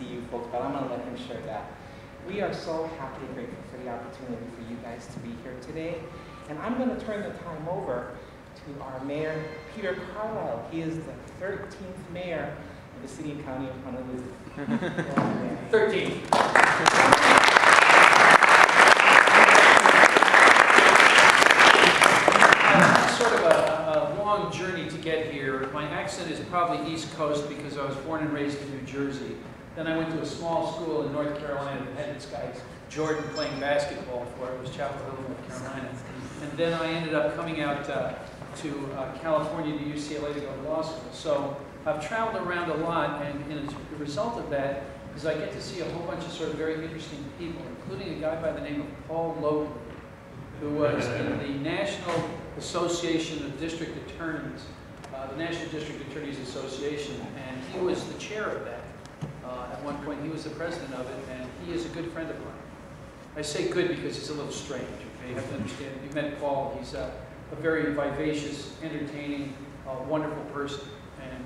see you folks, but I'm going to let him share that. We are so happy and grateful for the opportunity for you guys to be here today. And I'm going to turn the time over to our Mayor, Peter Carlisle. He is the 13th mayor of the city and county of Honolulu. 13. Sort of a long journey to get here. My accent is probably East Coast because I was born and raised in New Jersey. Then I went to a small school in North Carolina that had this guy, Jordan, playing basketball for it. It was Chapel Hill, North Carolina. And then I ended up coming out to California to UCLA to go to law school. So I've traveled around a lot, and as a result of that is I get to see a whole bunch of sort of very interesting people, including a guy by the name of Paul Logan, who was in the National Association of District Attorneys, the National District Attorneys Association, and he was the chair of that. At one point, he was the president of it, and he is a good friend of mine. I say good because he's a little strange. Okay? You have to understand. You met Paul. He's a very vivacious, entertaining, wonderful person, and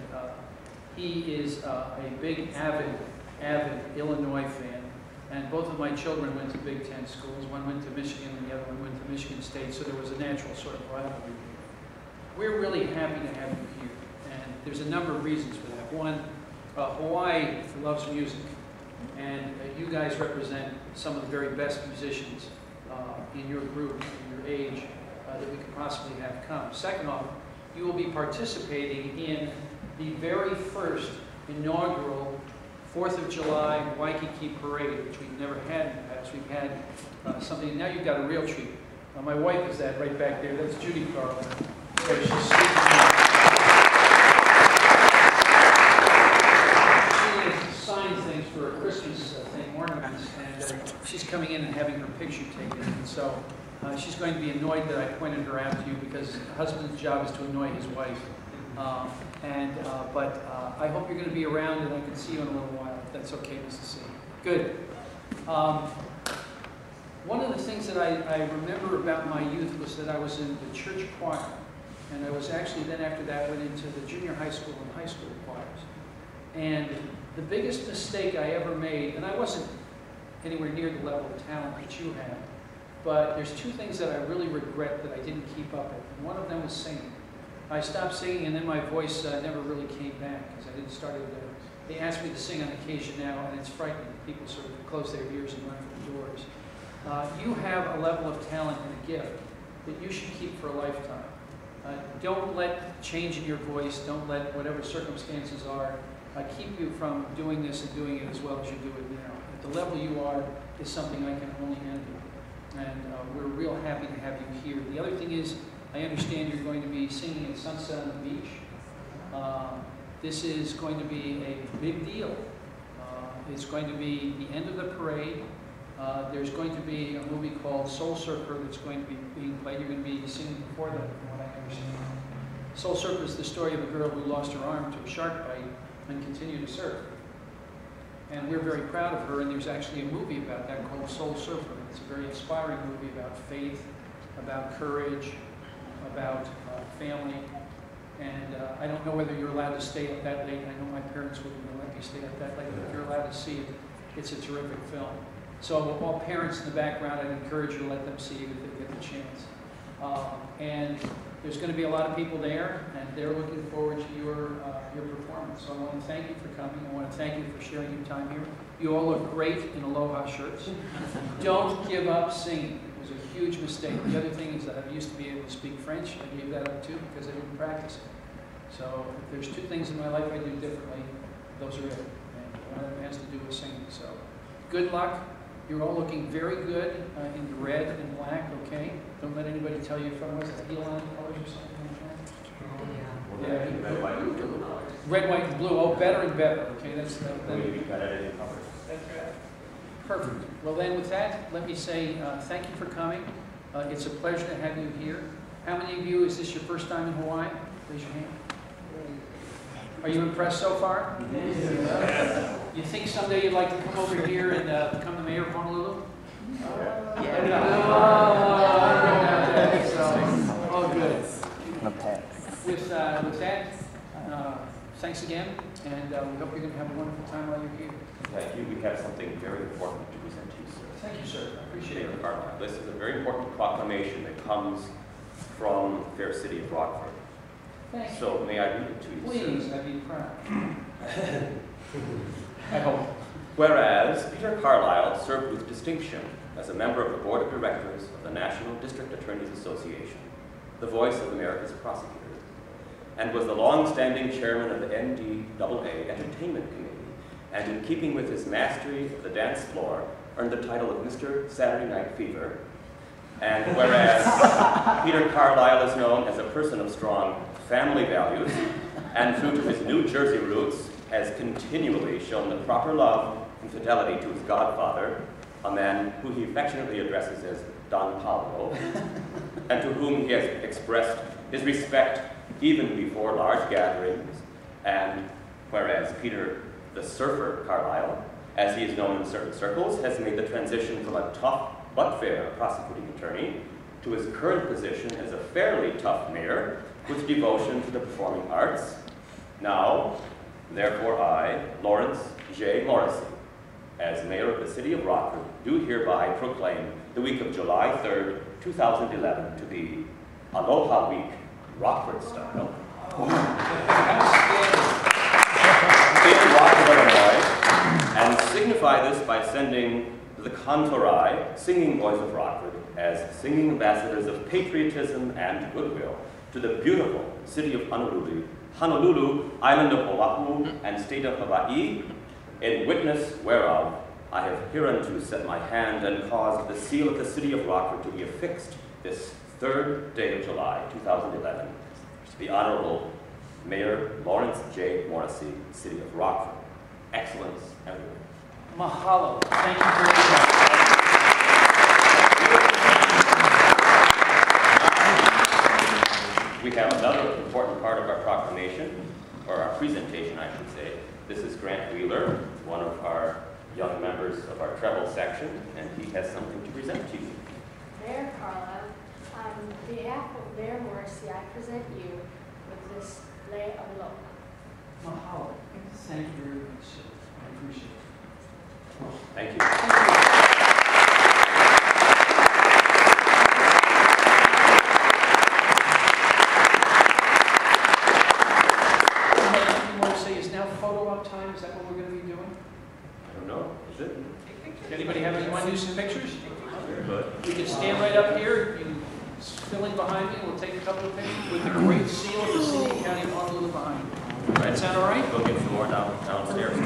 he is a big, avid Illinois fan. And both of my children went to Big Ten schools. One went to Michigan and the other one went to Michigan State, so there was a natural sort of rivalry. We're really happy to have you here, and there's a number of reasons for that. One, Hawaii loves music, and you guys represent some of the very best musicians in your group, in your age, that we could possibly have come. Second off, you will be participating in the very first inaugural 4th of July Waikiki Parade, which we've never had in the past. We've had something, now you've got a real treat. My wife is that right back there. That's Judy Carlisle. So she's she signed things for a Christmas thing, ornaments, and she's coming in and having her picture taken. And so she's going to be annoyed that I pointed her out to you because the husband's job is to annoy his wife. But I hope you're going to be around and I can see you in a little while, if that's okay, Mrs. C. Good. One of the things that I remember about my youth was that I was in the church choir. And I was actually, then after that, went into the junior high school and high school choirs. And the biggest mistake I ever made, and I wasn't anywhere near the level of talent that you have, but there's two things that I really regret that I didn't keep up with. And one of them was singing. I stopped singing, and then my voice never really came back because I didn't start it. They ask me to sing on occasion now, and it's frightening. People sort of close their ears and run for the doors. You have a level of talent and a gift that you should keep for a lifetime. Don't let change in your voice, don't let whatever circumstances are keep you from doing this and doing it as well as you do it now. At the level you are is something I can only envy. And we're real happy to have you here. The other thing is, I understand you're going to be singing at Sunset on the Beach. This is going to be a big deal. It's going to be the end of the parade. There's going to be a movie called Soul Surfer that's going to be being played. You're going to be singing before that, from what I understand. Soul Surfer is the story of a girl who lost her arm to a shark bite and continued to surf. And we're very proud of her, and there's actually a movie about that called Soul Surfer. It's a very inspiring movie about faith, about courage, about family. And I don't know whether you're allowed to stay up that late. I know my parents wouldn't let me stay up that late, but if you're allowed to see it, it's a terrific film. So all parents in the background, I'd encourage you to let them see it if they get the chance. And there's going to be a lot of people there, and they're looking forward to your performance. So I want to thank you for coming. I want to thank you for sharing your time here. You all look great in aloha shirts. Don't give up singing. It was a huge mistake. The other thing is that I used to be able to speak French. I gave that up too because I didn't practice it. So if there's two things in my life I do differently, those are it. And one of them has to do with singing. So good luck. You're all looking very good in the red and black, okay? Don't let anybody tell you from what's that, Elon colors or something like that? Yeah. Red, white, and blue. Red, white, and blue. Oh, better and better. Okay, that's right. Perfect. Well, then with that, let me say thank you for coming. It's a pleasure to have you here. How many of you, is this your first time in Hawaii? Raise your hand. Are you impressed so far? Yes. You think someday you'd like to come over here and become the mayor of Honolulu? Oh, good. With that, thanks again, and we hope you're going to have a wonderful time while you're here. thank you. We have something very important to present to you, sir. Thank you, sir. I appreciate Mayor it. Carlisle, this is a very important proclamation that comes from the fair city of Rockford. Thank you. So may I read it to you, Please, sir? I'd be proud. I hope. Whereas Peter Carlisle served with distinction as a member of the Board of Directors of the National District Attorneys Association, the voice of America's prosecutors, and was the long-standing chairman of the NDAA Entertainment Committee, and in keeping with his mastery of the dance floor, earned the title of Mr. Saturday Night Fever. And whereas Peter Carlisle is known as a person of strong family values, and true to his New Jersey roots, has continually shown the proper love and fidelity to his godfather, a man who he affectionately addresses as Don Pablo, and to whom he has expressed his respect even before large gatherings. And whereas Peter the Surfer Carlisle, as he is known in certain circles, has made the transition from a tough but fair prosecuting attorney to his current position as a fairly tough mayor with devotion to the performing arts. Now, therefore I, Lawrence J. Morrissey, as mayor of the city of Rockford, do hereby proclaim the week of July 3rd, 2011 to be Aloha Week, Rockford style, in Rockford, Illinois, and signify this by sending the Kantorei, singing boys of Rockford, as singing ambassadors of patriotism and goodwill to the beautiful city of Honolulu, island of Oahu, and state of Hawaii, in witness whereof I have hereunto set my hand and caused the seal of the city of Rockford to be affixed this 3rd day of July, 2011. The Honorable Mayor Lawrence J. Morrissey, City of Rockford. Excellence everywhere. Mahalo. Thank you very much. We have another important part of our proclamation, or our presentation, I should say. This is Grant Wheeler, one of our young members of our treble section, and he has something to present to you. Mayor Carlisle, on behalf of Mayor Morrissey, I present you with this lei aloha. Mahalo. Thank you very much, sir. I appreciate it. Thank you. Photo op time, is that what we're going to be doing? I don't know, is it? Anybody have any, want to do some pictures? Good. We can stand right up here, you can fill in behind me, we'll take a couple of pictures with the great seal of the city and county of Honolulu behind you. Does that sound all right? Go get some more downstairs.